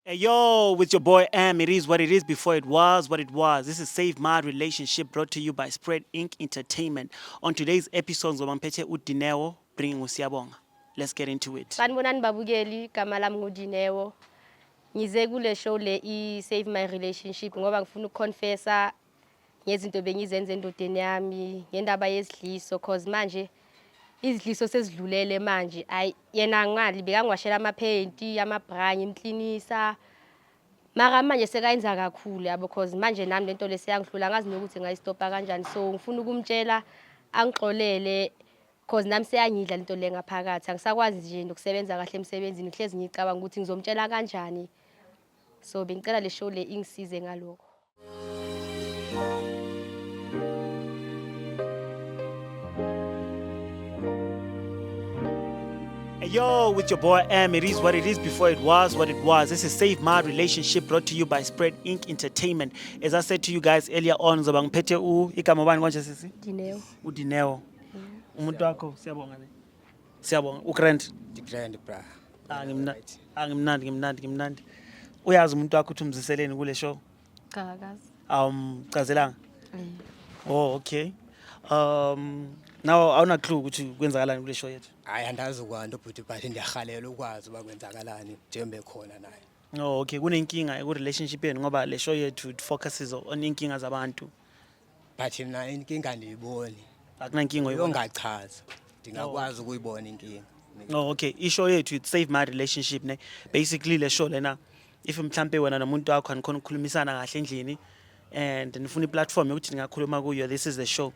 Hey, yo, with your boy Am. It is what it is before it was what it was. This is Save My Relationship brought to you by Spread Inc. Entertainment. On today's episode, Zobampete Udineo bringing Usiyabonga. Let's get into it. Sanibonani babukeli, igama lami nguDinewo. Ngize kule show le i-Save My Relationship ngoba ngifuna ukuconfessa ngezinto bengizenze endodeni yami ngendaba yesidliso cause manje izidliso sezidlulele manje. Ayi yena ngali bekangiwashela amaphenti, amabhranye, imklinisa. Mara manje sekayenza kakhulu yabo cause manje nami lento leseyangihlula ngazi nokuthi ngayistopa kanjani. So ngifuna ukumtshela angixolele cause nami seyangidla lento le ngaphakathi. Angisakwazi nje nokusebenza kahle emsebenzini ngihlezi ngicabanga ukuthi ngizomtshela kanjani. So bengicela le show le ingisize ngalokho. Hey, yo, with your boy Am. It is what it is before it was what it was. This is Save My Relationship brought to you by Spread Inc. Entertainment. As I said to you guys earlier on, Zobampete igama bani konje sisi? Dinewo. Udineo. Umuntu wakho siyabonga ne. Siyabonga. Ugrand. Grand bra. Ngimnandi. Uyazi umuntu wakho uthi umziseleni kule show? Qhakazi. Chazelanga. Oh, okay. Now awuna clue ukuthi kwenzakalani kule show yethu. Hayi andazi ukwanto but ndiyahalela ukwazi ba kwenzakalani njembe khona naye. Oh, okay. Kunenkinga ku relationship yenu ngoba le show yethu it focuses on inkinga zabantu. But mina inkinga ndiyiboni. Akunankinga Uyongachaza. Ndingakwazi ukuyibona inkinga. Oh, okay. I-show yethu it Save My Relationship ne. Basically le show lena if mhlambe wena nomuntu wakho anikhona ukukhulumisana kahle endlini and nifuna i-platform yokuthi ningakhuluma kuyo, this is the show.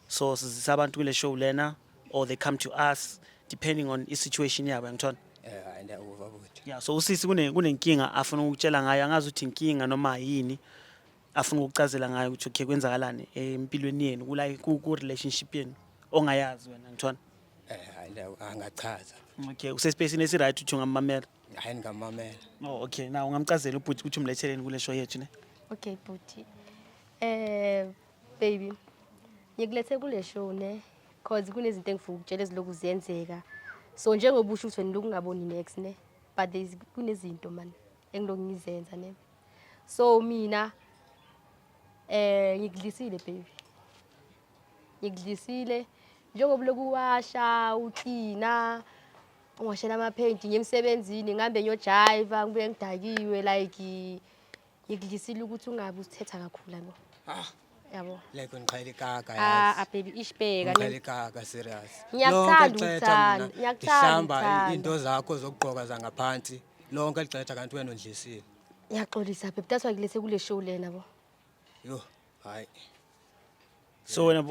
So sizisa abantu kule show lena or they come to us depending on i-situation yabo ngithona. Ndiyakuva futhi. Yeah, so usisi kunenkinga afuna ukutshela ngayo, angazi ukuthi inkinga noma yini afuna ukucazela ngayo ukuthi okay kwenzakalani empilweni yenu ku relationship yenu ongayazi wena ngithona. Angachaza. Okay, usespacini esiright uthi ungamamela. Hayi ngamamela. Oh, okay. Now ungamcazela ubhuti ukuthi umletheleni kule show yethu ne. Okay buti. Baby. Ngikulethe kule show ne cause kunezinto engifuna ukutshela eziloku ziyenzeka. So njengoba usho ukuthi wena lokungaboni next ne but kunezinto man engiloku ngizenza ne. So mina ngikudlisile baby. Ngikudlisile njengoba lokuwasha uklina ungashela amaphenti ngemsebenzini ngihambe ngiyojiva ngibuye ngidakiwe like ngikudlisile ukuthi ungabe usithetha kakhulu yabo. Yabo. Like ngiqhela ikaka yazi. Baby ishibheka Ngiqhela ne. ikaka serious. Ngiyakuthanda Ngihlamba into zakho zokugqoka zangaphansi. Lonke licetha kanti wena undlisile. Ngiyaxolisa baby that's why ngilethe kule show lena bo. Yo, hayi. So wena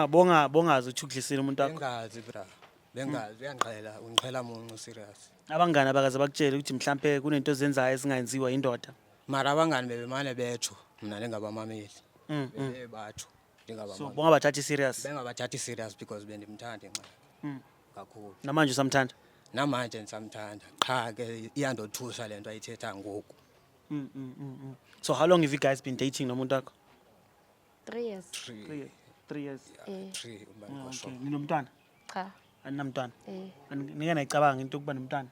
bongazi ukuthi ukudlisile umuntu wakho. Bengazi bra. Bengazi uyangiqhela ungiqhela muncu serious. Abangani abakaze bakutshela ukuthi mhlambe kunento ezenzayo ezingayenziwa indoda. Mara abangani bebemane bethu mina ngingabamameli. Batsho So ngingabamameli. bonga bathatha serious. Bengabathathi serious because bendimthanda nxa. Kakhulu. Namanje usamthanda. Namanje nisamthanda. Cha ke iyandothusa lento ayithetha ngoku. So how long have you guys been dating nomuntu wakho? 3 years. 3 years. 3 Okay. Ninomntwana? Cha. Aninamntwana? Nike nayicabanga into ukuba nomntwana.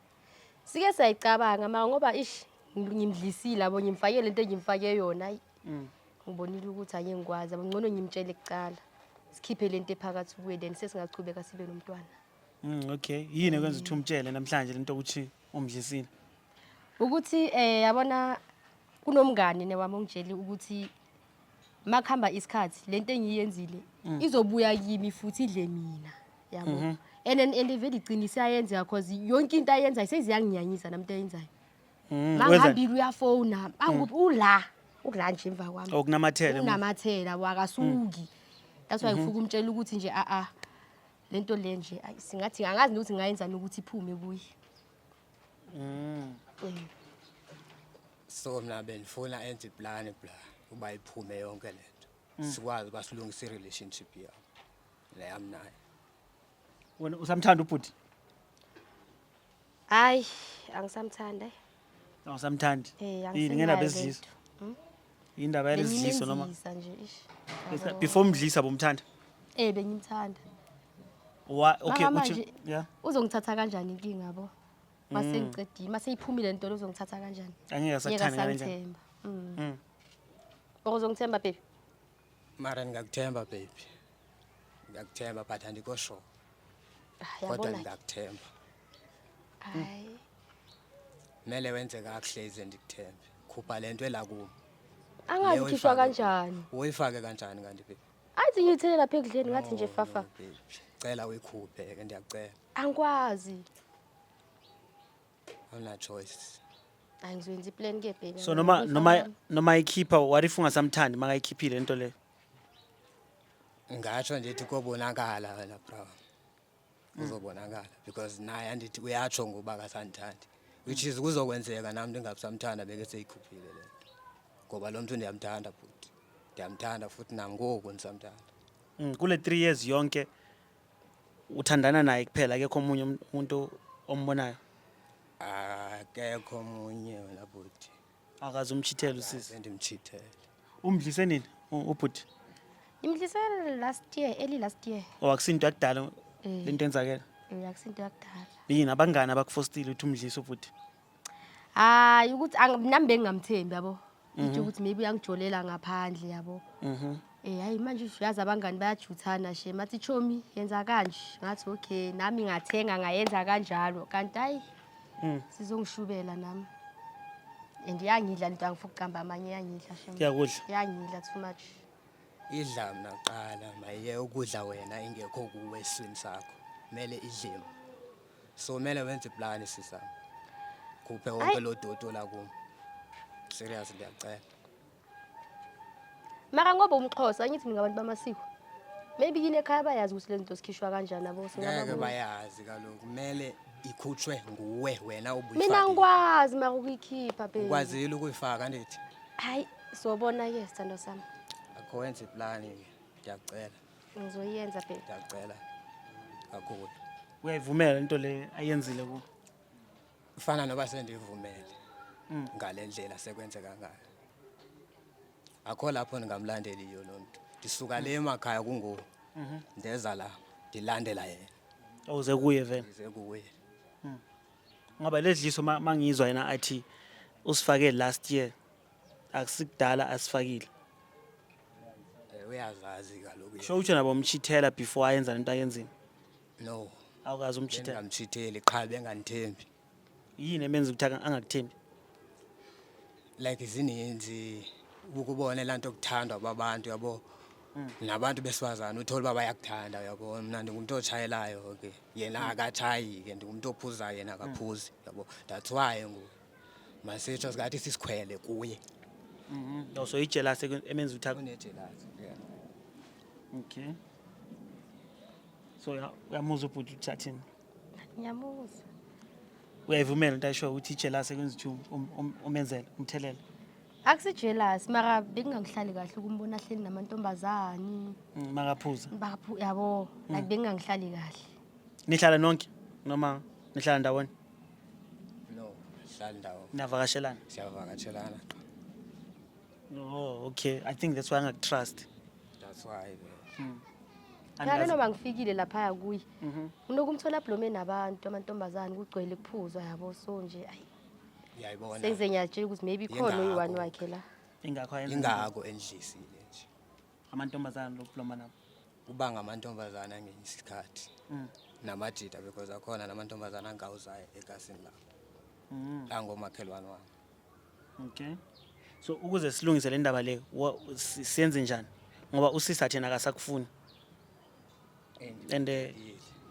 Sike sayicabanga mara ngoba ngimdlisile abo ngimfake lento engimfake yona ayi. Ngibonile ukuthi ake ngikwazi abangcono ngimtshele kucala. Sikhiphe lento ephakathi kuwe then sesingachubeka sibe nomntwana. Okay. Yini ekwenza ukuthi umtshele namhlanje lento ukuthi umdlisile? Ukuthi yabona kunomngane newami ongitshela ukuthi makhamba isikhathi lento engiyenzile izobuya kimi futhi idle mina yabo. And vele iqinisa ayenza because yonke into ayenza seziyanginyanyisa namntu ayenzayo. Mangihambile uyafona ula nje emva kwami. Okunamathele. Unamathela wakasuki. That's why ngifuna umtshela ukuthi nje lento le nje singathi angazi ukuthi ngayenza ukuthi iphume kuyi. So mina benifuna enze plan bla uba iphume yonke lento. Sikwazi basilungisa relationship yami. Le yami naye. Wena usamthanda ubhuti? Hayi angisamthanda. Awusamthandi. Yini ngena bezidliso. Indaba yalezidliso noma? Nje ish. Before umdlisa bomthanda? Bengimthanda. Okay, Manje yeah. uzongithatha kanjani inkinga yabo? mase ngiqedile mase iphumile lento lozongithatha kanjani angeke sakuthanda kanjani kanjani uzongithemba baby mara ngingakuthemba baby ngiyakuthemba but andikho sure kodwa yabona ngingakuthemba hayi kumele wenze kakuhle ize ndikuthembe khupha lento elakumi angazi khishwa kanjani uyifake kanjani kanti baby athi ngiyithele lapha ekudleni ngathi nje fafa baby cela uyikhuphe ke ndiyacela angikwazi awuna choice angizoyenza iplan ke baby so noma ikhipha what if ungasamthandi makayikhiphile lento le ngatsho ndithi kobonakala wena bro uzobonakala because naye andithi uyatsho ngoba akasandithandi which is kuzokwenzeka nami ndingasamthanda beke seyikhuphile lento ngoba lo muntu ndiyamthanda futhi ndiyamthanda futhi nami ngoku ndisamthanda kule 3 years yonke uthandana naye kuphela akekho omunye umuntu ombonayo akekho omunye wena bhuti akaze umchithele usisi sendimchithele umdlise nini ubhuti imdlisele last year early last year owakusinto yakudala lento enzakela yakusinto yakudala yini abangani abakufostile uthi umdlise ubhuti hayi ukuthi nami bengingamthembi yabo ithi ukuthi maybe uyangijolela ngaphandle yabo hayi manje uyazi abangani bayajuthana she mathi chomi yenza kanje ngathi okay nami ngathenga ngayenza kanjalo kanti hayi sizongishubela nami and yangidla into angifuna ukuqamba amanye yangidla she kuyakudla yangidla too much idla mina kuqala maye ukudla wena ingekho kuwe eswini sakho kumele idlimo so kumele wenze plan sisami kuphe wonke lo dodo la kum serious ngiyacela mara ngoba umXhosa ngithi ngabantu bamasiko maybe yini ekhaya bayazi ukuthi lento sikhishwa kanjani nabo ngeke bayazi kaloku kumele ikhutshwe nguwe wena mina ngikwazi mara ukuyikhipha baby ukwazile ukuyifaka ndithi hayi sobona ke sithando sami akho wenze plan ke ngiyacela ngizoyenza baby ngiyacela kakhulu uyayivumela into le ayenzile ku kufana noba sendivumele ngalendlela sekwenzeka ngayo akho lapho ningamlandeliyo lo muntu ndisuka le emakhaya kungo ndeza la ndilandela yena awuze kuye vele ize kuwe ngoba ledliso mangizwa yena athi usifake last year akusikudala asifakile uyazazi kaloku sho uthi nabo umchithela before ayenza lento ayenzini no awukazi umchithela ngamchitheli qha benganithembi yini emenza ukuthi angakuthembi like izininzi ukubona lanto okuthandwa babantu yabo nabantu besifazana uthola uba bayakuthanda yabo mina ndingumuntu otshayelayo ke yena akatshayi ke ndingumuntu ophuzayo yena akaphuzi yabo that's why ngoku masitsho sikathi sisikhwele kuye so ijealous emenza ukuthi unejealous okay so uyamuzwa ubhuti uthathini ngiyamuzwa uyayivumela into ayisho ukuthi ijealous ekwenza ukuthi umenzele umthelela akusijealous mara bengingangihlali kahle ukumbona hleli namantombazani makaphuza yabo like bengingangihlali kahle nihlala nonke noma nihlala ndawonye no hlala ndawo navakashelana siyavakatshelana oh okay I think that's why angakutrust that's why Ngale noma ngifikile lapha kuyi. Unokumthola blome nabantu amantombazane kugcwele kuphuzwa yabo so nje ayi. Ngiyayibona. Senze ngiyatshela ukuthi maybe khona uyi1 wakhe la. ingakho ayenza ingako endlisile nje. amantombazane lokubloma nabo Kuba ngamantombazana ngenye isikhathi. Namajita because akhona namantombazana angawuzayo egasini la. Angomakhelwane wami. okay so ukuze silungise le ndaba le siyenze njani ngoba usisa thina akasakufuni and yeah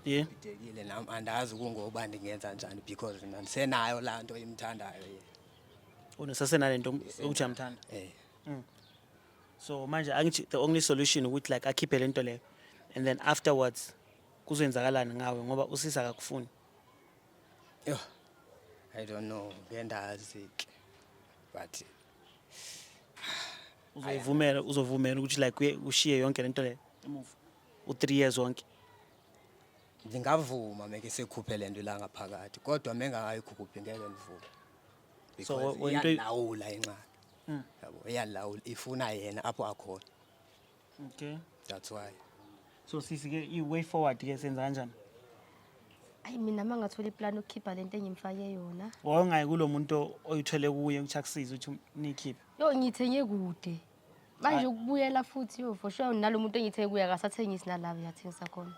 Idekile nami andazi kungoba ndingenza njani because mina ndisenayo la nto imthandayo yena. unesasenalento ukuthi amthanda so manje angithi the only solution ukuthi like akhiphe lento le and then afterwards kuzoyenzakalana ngawe ngoba usisa akakufuni Yo I don't know ngendazi but uzovumela ukuthi like ushiye yonke lento le emuva u3 years wonke ngingavuma meke sekhuphe lento la ngaphakathi kodwa mengakayikhuphi ngeke ndivume so into iyalawula incane yabo iyalawula ifuna yena apho akhona okay that's why so sisi ke i way forward ke senza kanjani hayi mina mangathola iplan ukukhipha lento engimfake yona. Wawungayi kulo muntu oyithole kuye ukuthi akusize ukuthi nikhiphe. Yo ngithenge kude. Manje ukubuyela futhi yo for sure nalomuntu engithenge kuye akasathengisi nalabo yathengisa khona.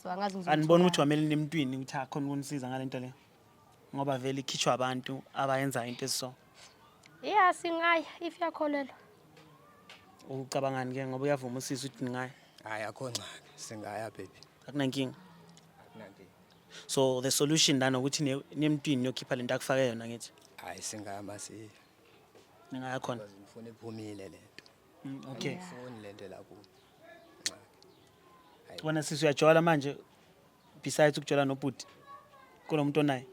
So angazi ngizothola. Anibona ukuthi wamele nemntwini ukuthi akhona ukunisiza ngalento le. Ngoba vele ikhitshwa abantu abayenza into esiso. Yeah singaya if yakholelwa. Ucabangani ke ngoba uyavuma usisi ukuthi ningayi. Hayi akho ngxaki singaya baby. Akunankinga. Akunankinga. So the solution lana ukuthi nemntwini yokhipha lento akufake yona ngithi. Hayi singaya masiya. Ningaya khona. Because ngifuna iphumile lento. Okay. Ngifuni lento la ku. Wena sisi uyajola manje besides ukujola nobhuti. Kulomuntu onaye.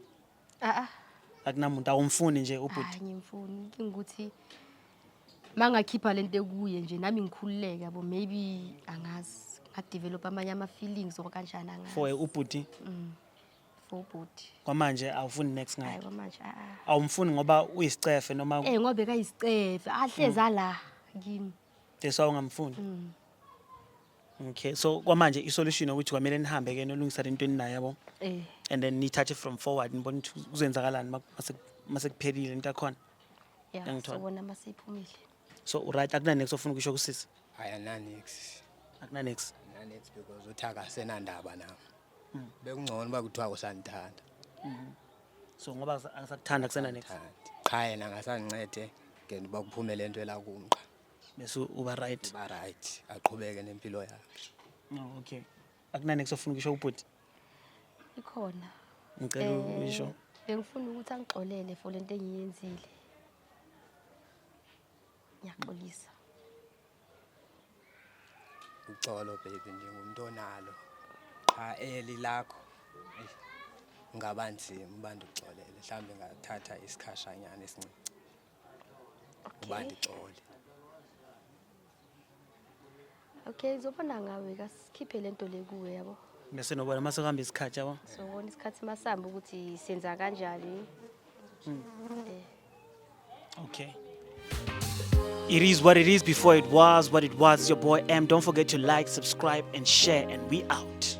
Akunamuntu awumfuni nje ubhuti. Hayi ngimfuni ngikuthi mangakhipha lento kuye nje nami ngikhululeke yabo maybe angazi ngadevelop amanye ama feelings or kanjani angazi. For ubhuti. For ubhuti. Kwamanje awufuni next ngaye. Hayi kwamanje Awumfuni ngoba uyisicefe noma ngoba ekayisicefe ahleza la kimi. Deso ungamfuni. Okay, so kwamanje isolution ukuthi kwamele nihambe ke nolungisa lento eninayo yabo. And then nithathe from forward nibone ukuthi kuzenzakalani mase kuphelile into yakhona. Yeah, Ngithola. so wona masiphumile. So right akuna next ofuna ukusho kusisi. Hayi ananix. Akuna next. Nanix because uthaka senandaba nami. Bekungcono bakuthiwa usandithanda. So ngoba akasakuthanda kusena next. Cha yena ngasangincede ngeni bakuphume lento la kumqa. Bese uba right. Ba right aqhubeke nempilo yakhe. No, okay. Akuna next ofuna ukusho ubhuti. Ikhona. Ngicela uyisho. Bengifuna ukuthi angixolele for lento engiyenzile. Ngiyaxolisa. Uxolo baby nje ngumuntu onalo. Cha eli lakho. Ngabanzima ubanda uxolele mhlambe ngathatha isikhashanyana esincane. Ubanda uxole. Okay, izobona ngawe kasikhiphe lento le kuwe yabo. Bese nobona mase kuhamba isikhathi yabo. So wona isikhathi masamba ukuthi senza kanjani. Okay. It is what it is before it was what it was. It's your boy M. Don't forget to like, subscribe, and share, and we out.